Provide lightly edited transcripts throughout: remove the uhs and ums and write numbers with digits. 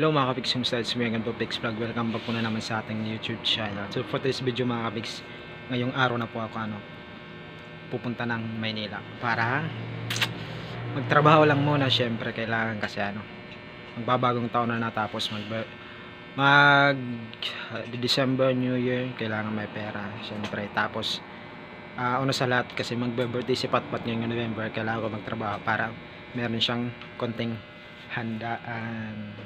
Hello mga kapiks, yung styles mo yung Pix Vlog. Welcome back po na naman sa ating YouTube channel. So for this video mga kapiks, ngayong araw na po ako pupunta ng Maynila para magtrabaho lang muna. Syempre kailangan kasi magbabagong taon na natapos, December, New Year, kailangan may pera syempre. Tapos una sa lahat kasi magbe-birthday si Patpat ngayong November, kailangan ko magtrabaho para meron siyang konting handaan.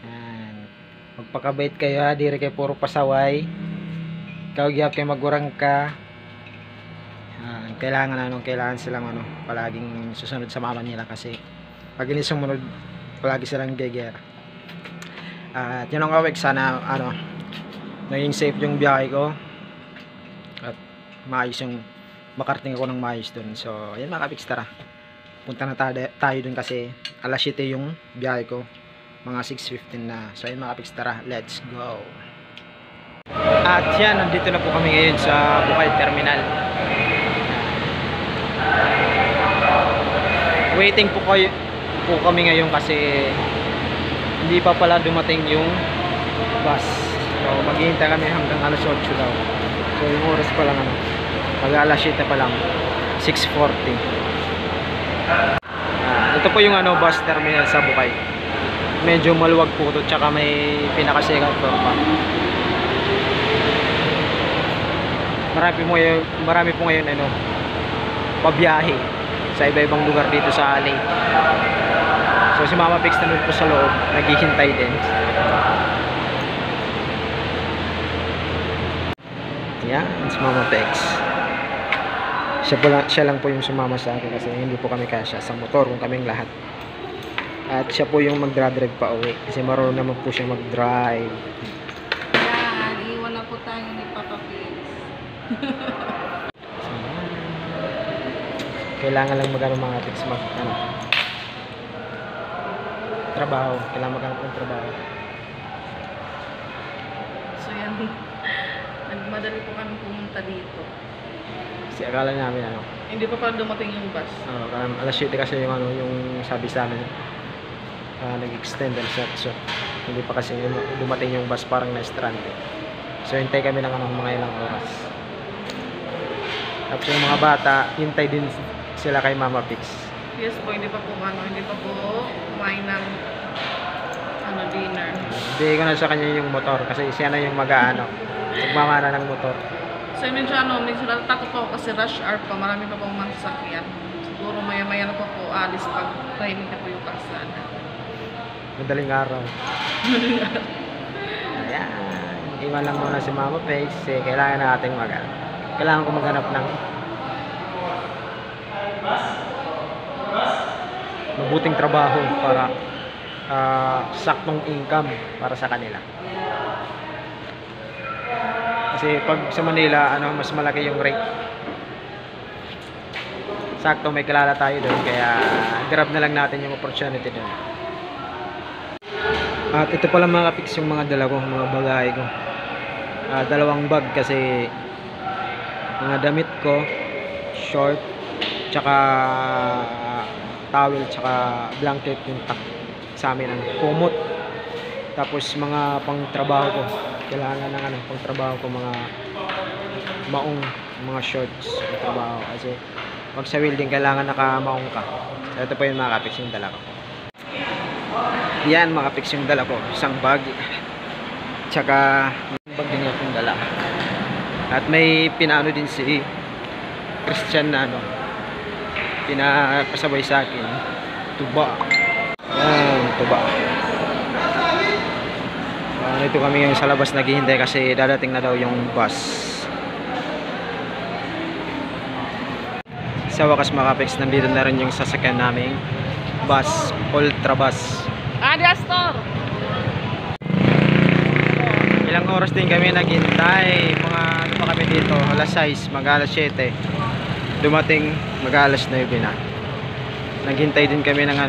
Yan. Magpakabait kayo ha, diri kay puro pasaway. Ikaw gyap kay magurang ka. Kailangan silang palaging susunod sa mama nila kasi pag hindi sumunod palagi silang geger. At yun ang kawig, sana naging safe yung biyahe ko at maayos yung makarating ako ng maayos dun. So yan mga kapiks, tara punta na tayo dun kasi alas 7 yung biyahe ko, mga 6:15 na. So ayun mga kapiks, tara, let's go. At yan, nandito na po kami ngayon sa Bukay Terminal. Waiting po kami ngayon kasi hindi pa pala dumating yung bus. So maghihintay kami hanggang alas 8 daw. So yung oras pa lang pag alas 7 pa lang, 6:40. Ito po yung bus terminal sa Bukay. Medyo maluwag po ito, tsaka may pinaka-second floor pa. Marami po ngayon pabiyahe sa iba-ibang lugar dito sa Alay. So si Mama Pix nandun po sa loob, naghihintay din. Yan, si Mama Pix. Siya lang po yung sumama sa akin kasi hindi po kami kasya sa motor kung kaming lahat. At siya po yung magdra-drive pa uwi kasi marunong naman po siya mag-drive. Yan, iwan na po tayo ni Papa Pix. Kailangan lang mga Pix trabaho. Kailangan maghanap ng trabaho. So yan, nagmadali po kami pumunta dito. Kasi akala namin Hindi pa pala dumating yung bus. Alas 7 kasi yung sabi sa amin, nag-extend alas 7. So hindi pa kasi dumating yung bus, parang na-strand. So hintay kami ng mga ilang oras. Tapos yung mga bata, hintay din sila kay Mama Pix. Yes po, hindi pa po kumain ng dinner. Hindi ko na sa kanya yung motor kasi siya na yung magmamana ng motor. So medyo natatakot po kasi rush hour pa, marami pa pong masakyan. Siguro maya-maya na po alis pag timing na po yung kalsada. Madaling araw. Ayan, iwan lang muna si Mama Pix kasi kailangan nating kailangan ko maghanap ng mabuting trabaho para saktong income para sa kanila. Kasi pag sa Manila mas malaki yung rate. Sakto may kilala tayo doon kaya grab na lang natin yung opportunity doon. At ito pala mga kapiks yung mga dala ko, mga bagahe ko. Dalawang bag kasi mga damit ko, short, tsaka towel, tsaka blanket yung sa amin kumot. Tapos mga pang-trabaho ko, kailangan ng pang-trabaho ko, mga maong, mga shorts pang trabaho kasi pag sa welding kailangan naka-maong ka. So ito po yung mga kapiks yung dala ko. Yan mga kapiks yung dala ko, isang bag, tsaka bag din yung dala. At may pinaano din si Christian na pinapasabay sa akin, tuba. Yan, tuba. Ito kami yung sa labas naghihintay kasi dadating na daw yung bus. Sa wakas mga kapiks, nandito na rin yung sasakyan naming bus, Ultra Bus. Astor! Ilang oras din kami naghintay. Mga pa kami dito, alas 6, mag-alas 7. Dumating, mag-alas 9 na. Naghintay din kami ng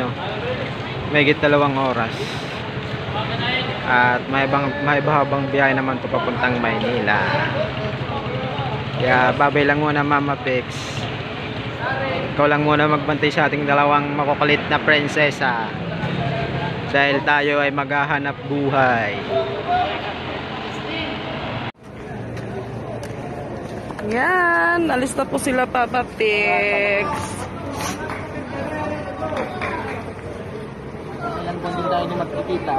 mahigit 2 oras. At may habang biyahe naman to papuntang Maynila. Kaya babay lang muna Mama Pix. Ikaw lang muna magbantay sa ating dalawang makukulit na prinsesa. So Dahil tayo ay maghahanap buhay. Yan, alis na po sila Papa Pix. Ilang buwan din tayo na magkikita.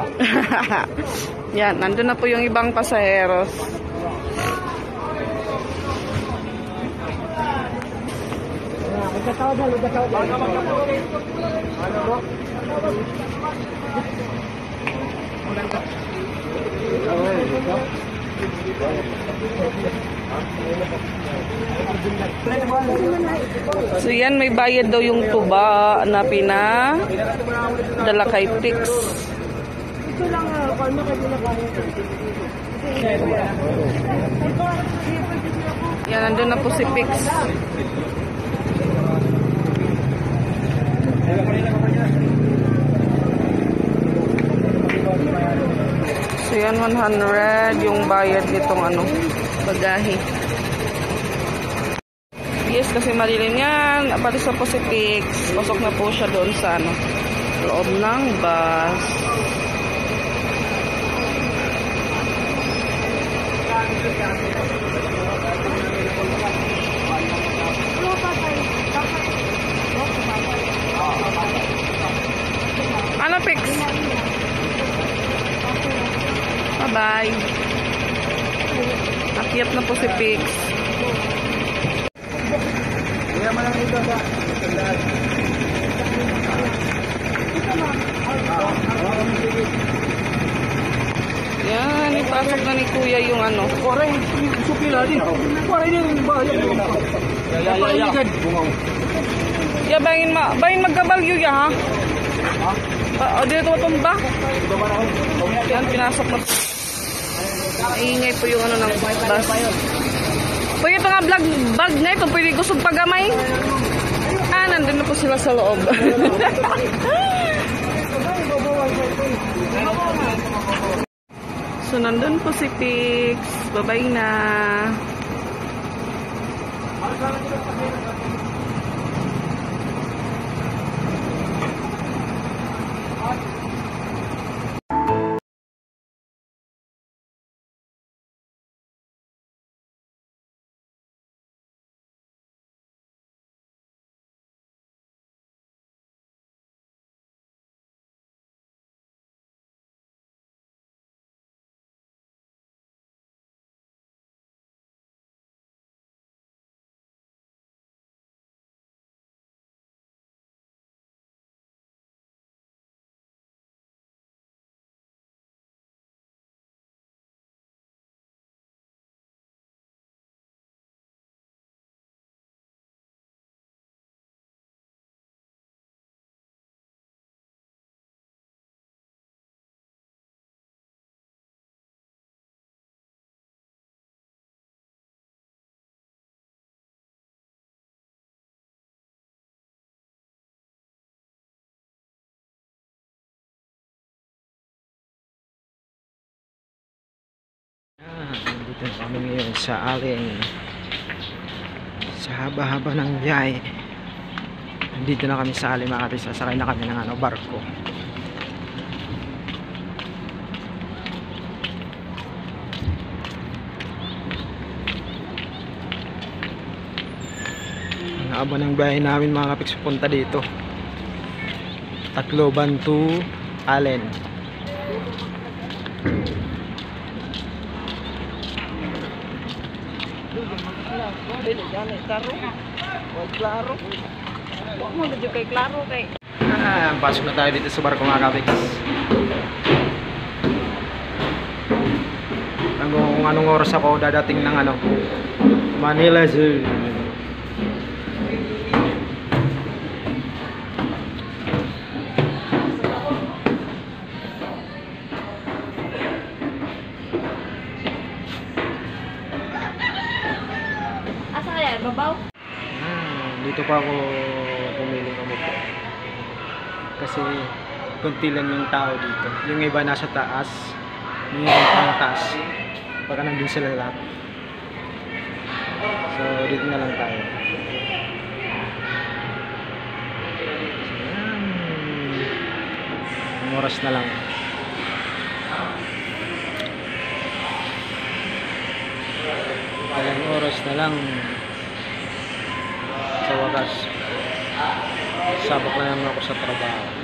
Yan, nandun na po yung ibang pasaheros. So yan, may bayad daw yung tuba na dala kay Pix. Yan, nandun na po si Pix. So yan, 100 yung bayad nitong bagahe. Yes, kasi malilim yan. Apalis na po si Pix. Pasok na po siya doon sa loob ng bus. Ano, Pix? Bye-bye. Akyat na po si Pix. Yan, ipasok na ni Kuya yung Koreng, suki lagi. Koreng yung bayad. Ya, bangin magkabalyo ya, ha? O, dito tumba. Yan, pinasok na. Maingay po yung ng bus. Pwede ito nga bag na ito. Pwede gustong pagamay. Nandun na po sila sa loob. So, nandun po si Pix. Bye-bye na. Nandito na kami ngayon sa Allen. Sa haba-haba ng biyahe. Nandito na kami sa Allen, Makati. Sasakay na kami ng barko. Ang haba ng biyahe namin mga kapiks, punta dito. Tacloban to Allen. Pasok na tayo dito sa barko mga kapiks. Kung anong oras ako dadating ng Manila Zoo. Dito pa ako pumiling umupo kasi konti lang yung tao dito. Yung iba nasa taas, yung iba pang taas, baka nandun sila lahat. So dito na lang tayo. Ang oras na lang. Ilang oras na lang sa wakas sabak na naman ako sa trabaho.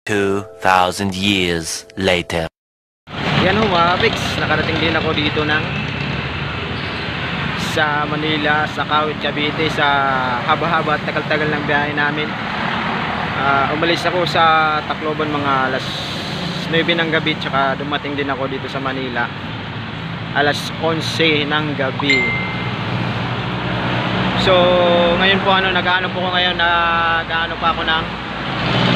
2,000 years later. Yan ho mga kapiks, nakarating din ako dito sa Manila, sa Kawit, Cavite, sa haba-haba at tagal-tagal ng biyahe namin. Umalis ako sa Tacloban mga alas 9 ng gabi, tsaka dumating din ako dito sa Manila alas 11 ng gabi. So ngayon po nag-ano po ko ngayon, nag-ano pa ako ng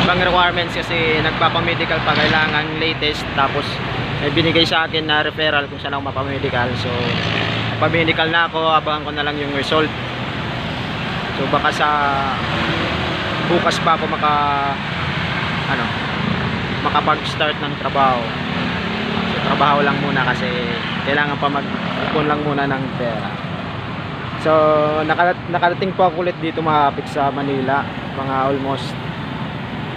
ibang requirements kasi nagpapamedical pa, kailangan latest, tapos may binigay sa akin na referral kung saan ako mapamedical. So papamedical na ako, abangan ko na lang yung result. So baka sa bukas pa ako makapag-start ng trabaho. So trabaho lang muna kasi kailangan pa mag-ipon lang muna ng pera. So nakarating po ako ulit dito mga kapiks sa Manila, mga almost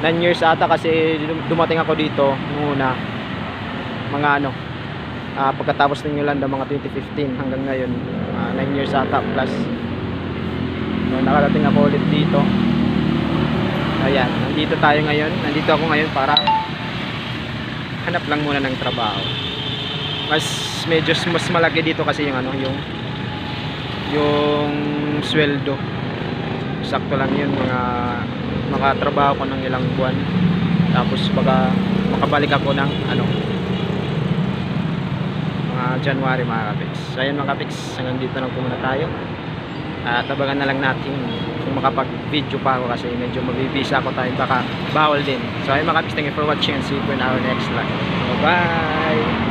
9 years ata kasi dumating ako dito muna mga pagkatapos ng Yolanda mga 2015 hanggang ngayon, 9 years ata plus. So nakarating ako ulit dito. Ayan, nandito ako ngayon para hanap lang muna ng trabaho. Medyo mas malaki dito kasi yung sweldo. Sakto lang yun, makatrabaho ko ng ilang buwan, tapos baka makabalik ako ng mga January mga kapiks. So ayan mga kapiks, hanggang dito lang po muna tayo at tabagan na lang natin kung makapag video pa ako kasi medyo mabibisa ako tayo, baka bawal din. So ayun mga kapiks, thank you for watching and see you in our next vlog. Bye bye.